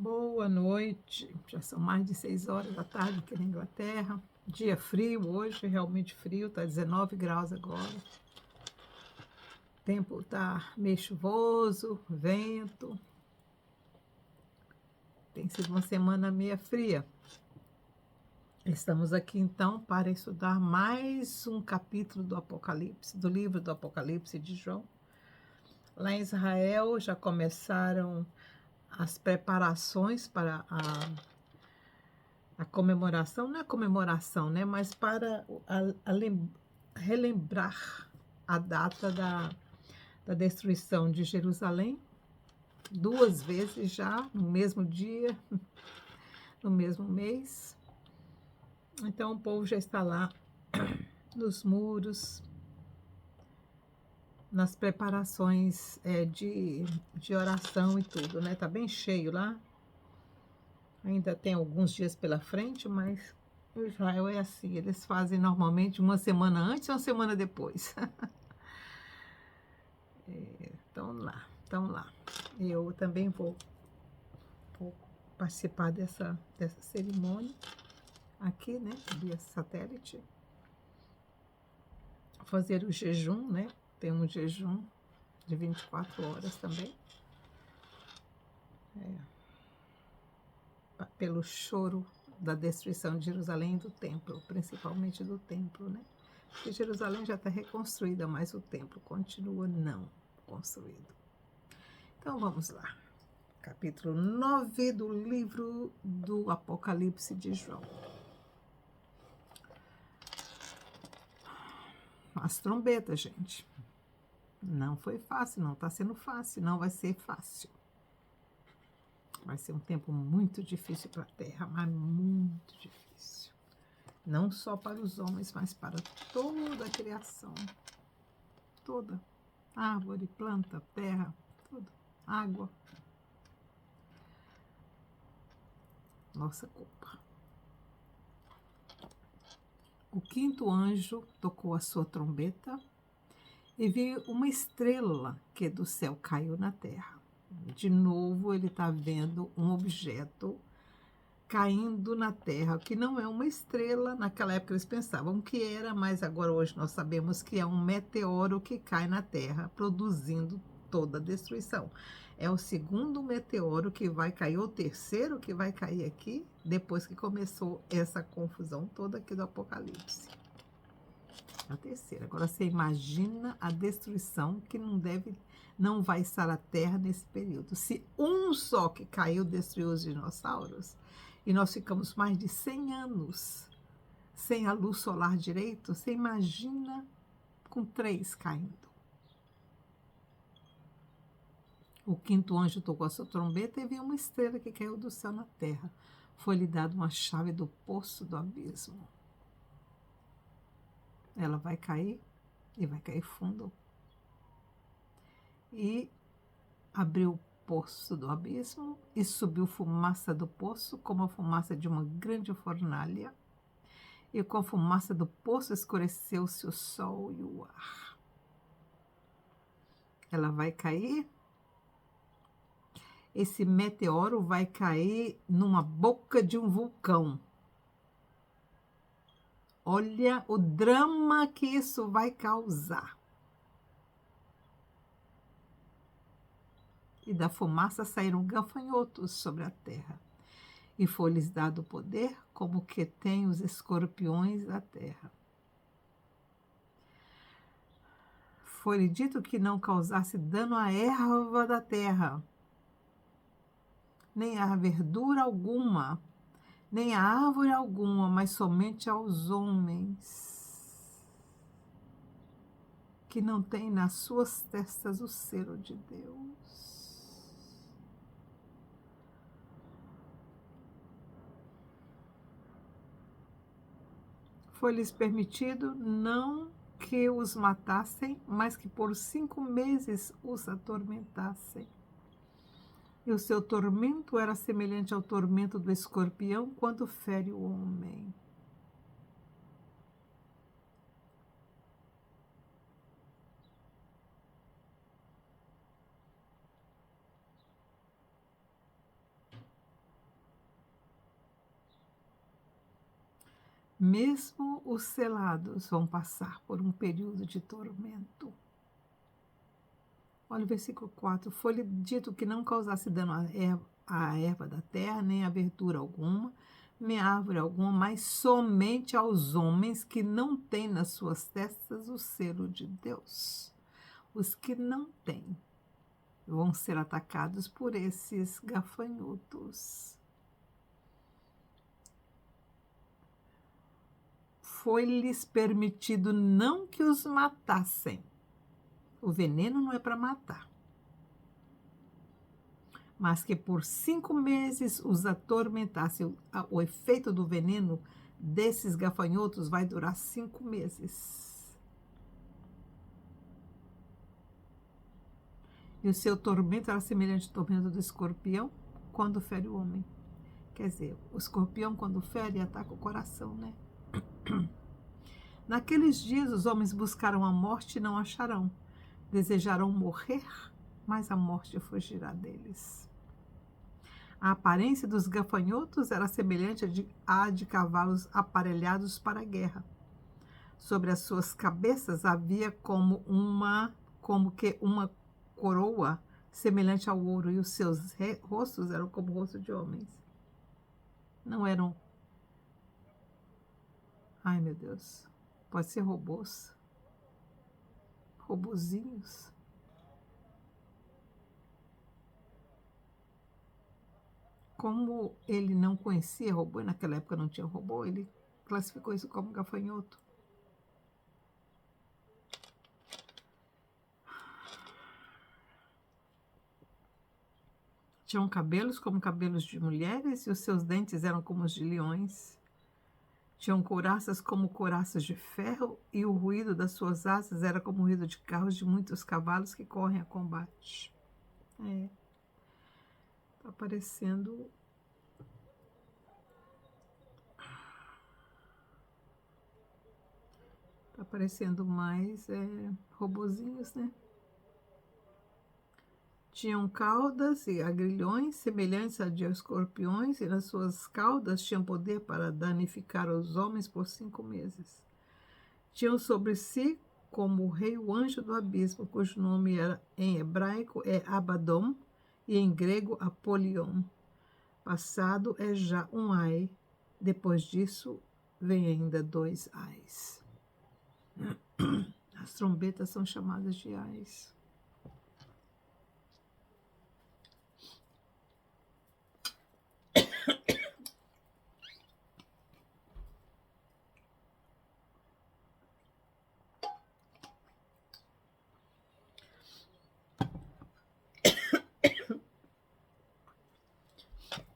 Boa noite. Já são mais de 6 horas da tarde aqui na Inglaterra. Dia frio hoje, realmente frio, tá 19 graus agora. O tempo tá meio chuvoso, vento. Tem sido uma semana meio fria. Estamos aqui então para estudar mais um capítulo do Apocalipse, do livro do Apocalipse de João. Lá em Israel já começaram as preparações para a comemoração, não é comemoração, né? Mas para relembrar a data da destruição de Jerusalém, 2 vezes já, no mesmo dia, no mesmo mês. Então o povo já está lá nos muros, nas preparações de oração e tudo, né? Tá bem cheio lá. Ainda tem alguns dias pela frente, mas Israel é assim, eles fazem normalmente uma semana antes e uma semana depois. Então lá. Eu também vou participar dessa cerimônia aqui, né, via satélite. Fazer o jejum, né? Tem um jejum de 24 horas também. Pelo choro da destruição de Jerusalém e do templo, principalmente do templo, né? Porque Jerusalém já está reconstruída, mas o templo continua não construído. Então vamos lá. Capítulo 9 do livro do Apocalipse de João. As trombetas, gente. Não foi fácil, não está sendo fácil, não vai ser fácil. Vai ser um tempo muito difícil para a terra, mas muito difícil. Não só para os homens, mas para toda a criação. Toda. Árvore, planta, terra, tudo. Água. Nossa culpa. O quinto anjo tocou a sua trombeta e viu uma estrela que do céu caiu na terra. De novo, ele está vendo um objeto caindo na terra, que não é uma estrela. Naquela época eles pensavam que era, mas agora hoje nós sabemos que é um meteoro que cai na terra, produzindo toda a destruição. É o segundo meteoro que vai cair, ou o terceiro que vai cair aqui, depois que começou essa confusão toda aqui do Apocalipse. A terceira. Agora você imagina a destruição que não vai estar a Terra nesse período. Se um só que caiu destruiu os dinossauros, e nós ficamos mais de 100 anos sem a luz solar direito, você imagina com 3 caindo. O quinto anjo tocou a sua trombeta e viu uma estrela que caiu do céu na terra. Foi-lhe dada uma chave do poço do abismo. Ela vai cair e vai cair fundo. E abriu o poço do abismo e subiu fumaça do poço como a fumaça de uma grande fornalha. E com a fumaça do poço escureceu-se o sol e o ar. Ela vai cair. Esse meteoro vai cair numa boca de um vulcão. Olha o drama que isso vai causar. E da fumaça saíram gafanhotos sobre a terra. E foi-lhes dado poder como que tem os escorpiões da terra. Foi-lhe dito que não causasse dano à erva da terra, nem a verdura alguma, nem a árvore alguma, mas somente aos homens, que não têm nas suas testas o selo de Deus. Foi-lhes permitido não que os matassem, mas que por 5 meses os atormentassem. E o seu tormento era semelhante ao tormento do escorpião quando fere o homem. Mesmo os selados vão passar por um período de tormento. Olha o versículo 4. Foi-lhe dito que não causasse dano à erva da terra, nem abertura alguma, nem árvore alguma, mas somente aos homens que não têm nas suas testas o selo de Deus. Os que não têm vão ser atacados por esses gafanhotos. Foi-lhes permitido não que os matassem. O veneno não é para matar, mas que por 5 meses os atormentassem. O efeito do veneno desses gafanhotos vai durar 5 meses. E o seu tormento era semelhante ao tormento do escorpião quando fere o homem. Quer dizer, o escorpião quando fere ataca o coração, né? Naqueles dias os homens buscaram a morte e não acharão. Desejarão morrer, mas a morte fugirá deles. A aparência dos gafanhotos era semelhante à de cavalos aparelhados para a guerra. Sobre as suas cabeças havia como que uma coroa semelhante ao ouro, e os seus rostos eram como o rosto de homens. Não eram... Ai, meu Deus. Pode ser robôs. Robozinhos. Como ele não conhecia robô, e naquela época não tinha robô, ele classificou isso como gafanhoto. Tinham cabelos como cabelos de mulheres, e os seus dentes eram como os de leões. Tinham couraças como couraças de ferro, e o ruído das suas asas era como o ruído de carros de muitos cavalos que correm a combate. Tá parecendo... Tá parecendo mais robozinhos, né? Tinham caudas e agrilhões semelhantes a de escorpiões, e nas suas caudas tinham poder para danificar os homens por 5 meses. Tinham sobre si como o rei o anjo do abismo, cujo nome era, em hebraico é Abaddon e em grego Apolion. Passado é já um ai, depois disso vem ainda 2 ais. As trombetas são chamadas de ais.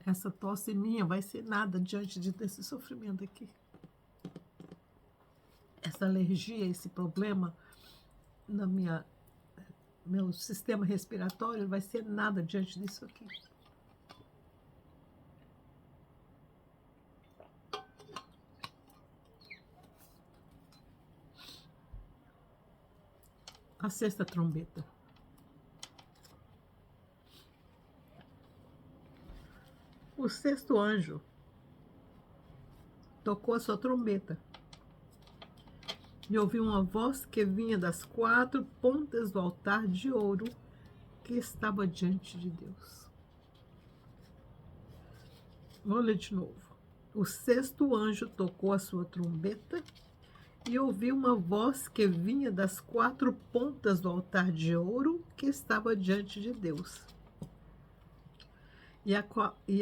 Essa tosse minha vai ser nada diante desse sofrimento aqui. Essa alergia, esse problema no meu sistema respiratório vai ser nada diante disso aqui. A 6ª trombeta. O 6º anjo tocou a sua trombeta e ouviu uma voz que vinha das 4 pontas do altar de ouro que estava diante de Deus. Vou ler de novo. O 6º anjo tocou a sua trombeta e ouviu uma voz que vinha das 4 pontas do altar de ouro que estava diante de Deus. E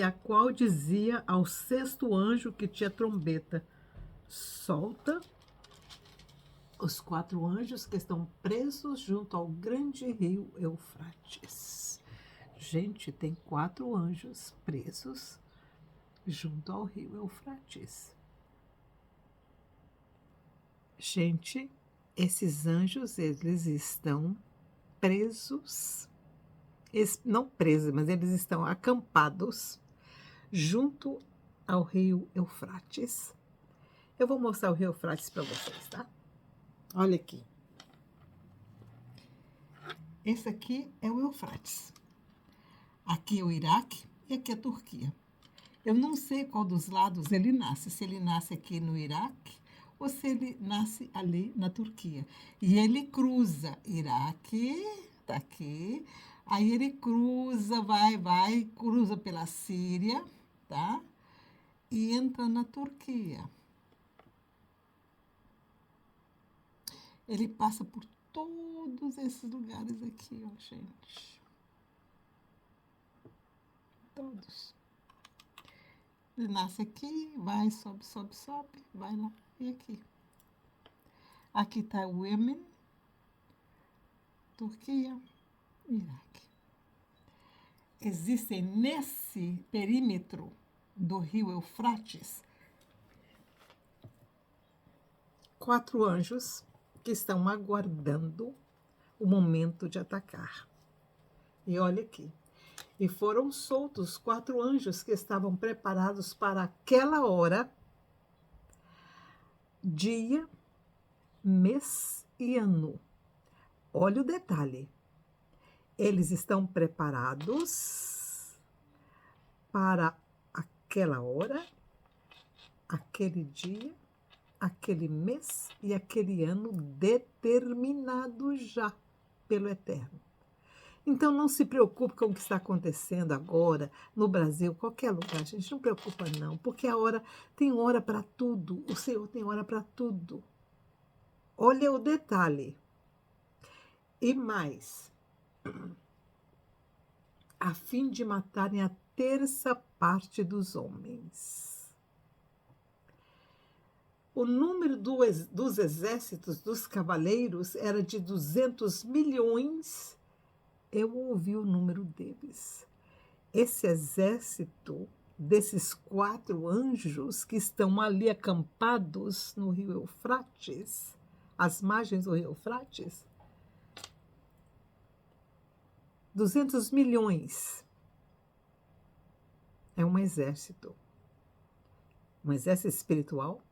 a qual dizia ao 6º anjo que tinha trombeta: solta os 4 anjos que estão presos junto ao grande rio Eufrates. Gente, tem 4 anjos presos junto ao rio Eufrates. Gente, esses anjos, eles estão presos, não presos, mas eles estão acampados junto ao rio Eufrates. Eu vou mostrar o rio Eufrates para vocês, tá? Olha aqui. Esse aqui é o Eufrates. Aqui é o Iraque e aqui é a Turquia. Eu não sei qual dos lados ele nasce, se ele nasce aqui no Iraque ou se ele nasce ali na Turquia. E ele cruza Iraque, tá aqui, aí ele cruza, vai, cruza pela Síria, tá? E entra na Turquia. Ele passa por todos esses lugares aqui, ó, gente. Todos. Ele nasce aqui, vai, sobe, vai lá e aqui. Aqui está o Iêmen, Turquia, Iraque. Existem nesse perímetro do rio Eufrates 4 anjos que estão aguardando o momento de atacar. E olha aqui. E foram soltos 4 anjos que estavam preparados para aquela hora, dia, mês e ano. Olha o detalhe. Eles estão preparados para aquela hora, aquele dia, aquele mês e aquele ano determinado já pelo Eterno. Então não se preocupe com o que está acontecendo agora no Brasil, qualquer lugar, gente, não preocupa não, porque a hora tem hora para tudo, o Senhor tem hora para tudo. Olha o detalhe. E mais, a fim de matarem a terça parte dos homens. O número dos exércitos dos cavaleiros era de 200 milhões. Eu ouvi o número deles. Esse exército desses 4 anjos que estão ali acampados no rio Eufrates, às margens do rio Eufrates, 200 milhões. É um exército espiritual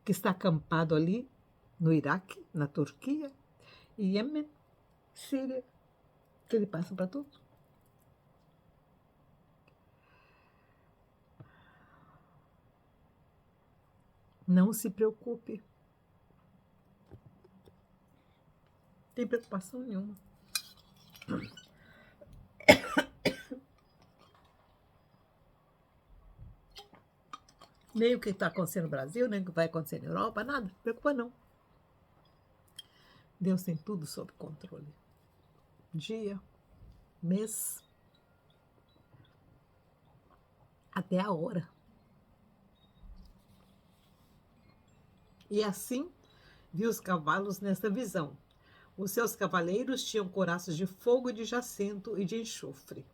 que está acampado ali no Iraque, na Turquia, Iêmen, Síria, que ele passa para tudo. Não se preocupe. Não tem preocupação nenhuma. Nem o que está acontecendo no Brasil, nem o que vai acontecer na Europa, nada. Não preocupa não. Deus tem tudo sob controle. Dia, mês, até a hora. E assim viu os cavalos nesta visão. Os seus cavaleiros tinham couraças de fogo, de jacinto e de enxofre.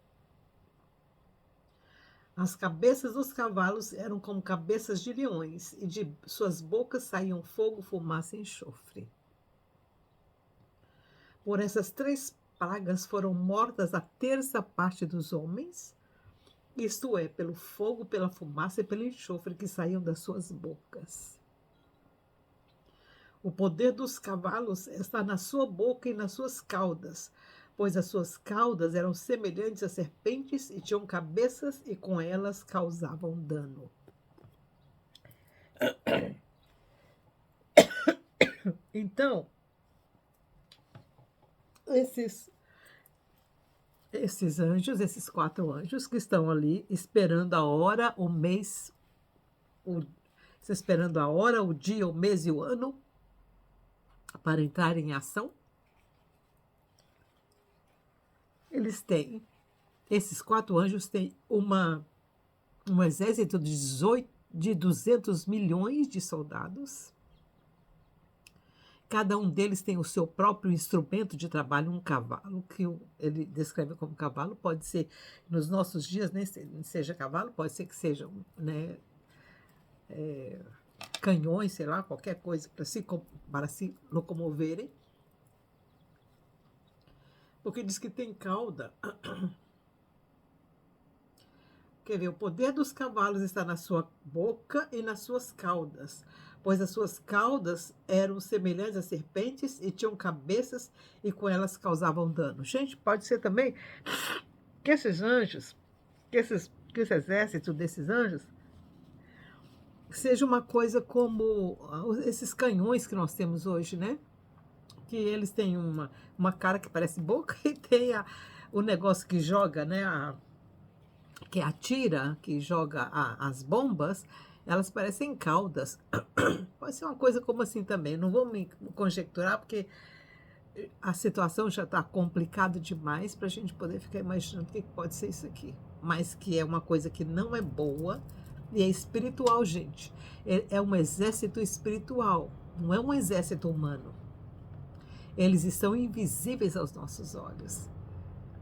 As cabeças dos cavalos eram como cabeças de leões, e de suas bocas saíam fogo, fumaça e enxofre. Por essas 3 pragas foram mortas a terça parte dos homens, isto é, pelo fogo, pela fumaça e pelo enxofre que saíam das suas bocas. O poder dos cavalos está na sua boca e nas suas caudas, pois as suas caudas eram semelhantes a serpentes e tinham cabeças e com elas causavam dano. Então, esses anjos, esses 4 anjos que estão ali esperando a hora, o mês, esperando a hora, o dia, o mês e o ano para entrar em ação, esses 4 anjos têm um exército de 200 milhões de soldados. Cada um deles tem o seu próprio instrumento de trabalho, um cavalo, que ele descreve como cavalo. Pode ser, nos nossos dias, nem seja cavalo, pode ser que sejam, né, canhões, sei lá, qualquer coisa para se locomoverem. Porque diz que tem cauda. Quer ver, o poder dos cavalos está na sua boca e nas suas caudas, pois as suas caudas eram semelhantes a serpentes e tinham cabeças e com elas causavam dano. Gente, pode ser também que esses anjos que esse exército desses anjos seja uma coisa como esses canhões que nós temos hoje, né? Que eles têm uma cara que parece boca e tem o negócio que joga, né? Que atira, que joga as bombas, elas parecem caudas. Pode ser uma coisa como assim também. Não vou me conjecturar, porque a situação já está complicada demais para a gente poder ficar imaginando o que pode ser isso aqui. Mas que é uma coisa que não é boa e é espiritual, gente. É um exército espiritual, não é um exército humano. Eles estão invisíveis aos nossos olhos.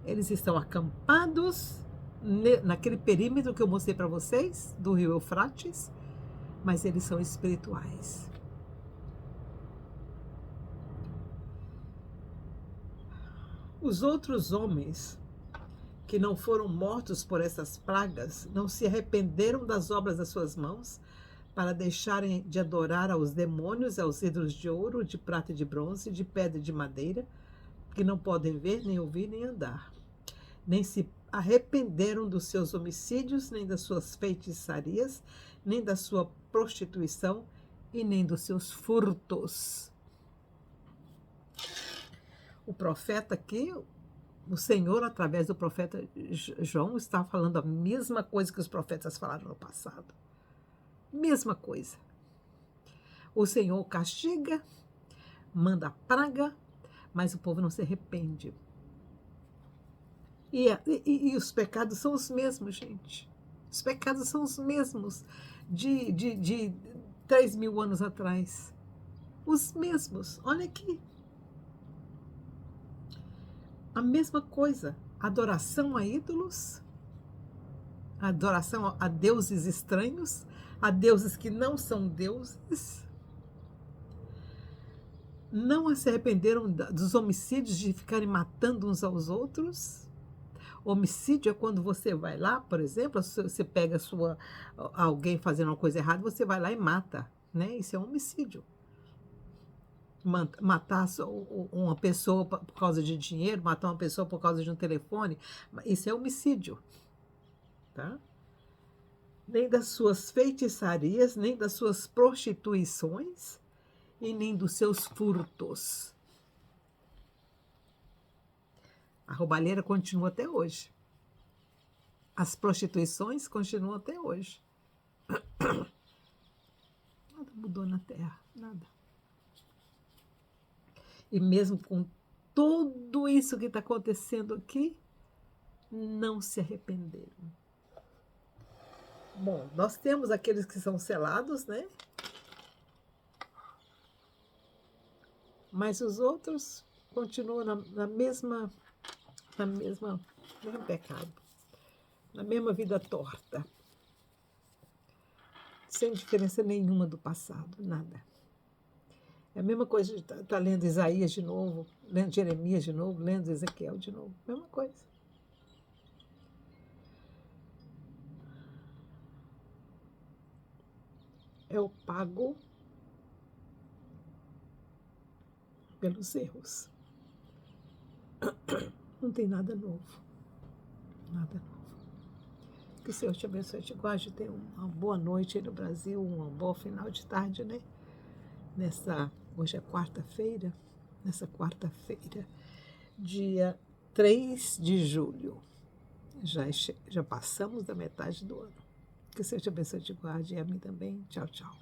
Eles estão acampados naquele perímetro que eu mostrei para vocês, do rio Eufrates, mas eles são espirituais. Os outros homens que não foram mortos por essas pragas não se arrependeram das obras das suas mãos para deixarem de adorar aos demônios, aos ídolos de ouro, de prata e de bronze, de pedra e de madeira, que não podem ver, nem ouvir, nem andar. Nem se arrependeram dos seus homicídios, nem das suas feitiçarias, nem da sua prostituição e nem dos seus furtos. O profeta aqui, o Senhor, através do profeta João, está falando a mesma coisa que os profetas falaram no passado. Mesma coisa. O Senhor castiga, manda praga, mas o povo não se arrepende. E os pecados são os mesmos, gente. Os pecados são os mesmos de 3.000 anos atrás. Os mesmos. Olha aqui. A mesma coisa. Adoração a ídolos, adoração a deuses estranhos, a deuses que não são deuses. Não se arrependeram dos homicídios, de ficarem matando uns aos outros. Homicídio é quando você vai lá, por exemplo, você pega alguém fazendo uma coisa errada, você vai lá e mata, né? Isso é um homicídio. Matar uma pessoa por causa de dinheiro, matar uma pessoa por causa de um telefone, isso é homicídio, tá? Nem das suas feitiçarias, nem das suas prostituições e nem dos seus furtos. A roubalheira continua até hoje. As prostituições continuam até hoje. Nada mudou na Terra, nada. E mesmo com tudo isso que está acontecendo aqui, não se arrependeram. Bom, nós temos aqueles que são selados, né? Mas os outros continuam no mesmo pecado, na mesma vida torta, sem diferença nenhuma do passado, nada. É a mesma coisa de estar lendo Isaías de novo, lendo Jeremias de novo, lendo Ezequiel de novo, mesma coisa. É o pago pelos erros. Não tem nada novo. Nada novo. Que o Senhor te abençoe, te guarde, tenha uma boa noite aí no Brasil, um bom final de tarde, né? Hoje é quarta-feira, nessa quarta-feira, dia 3 de julho. Já passamos da metade do ano. Que o Senhor te abençoe, te guarde e a mim também. Tchau, tchau.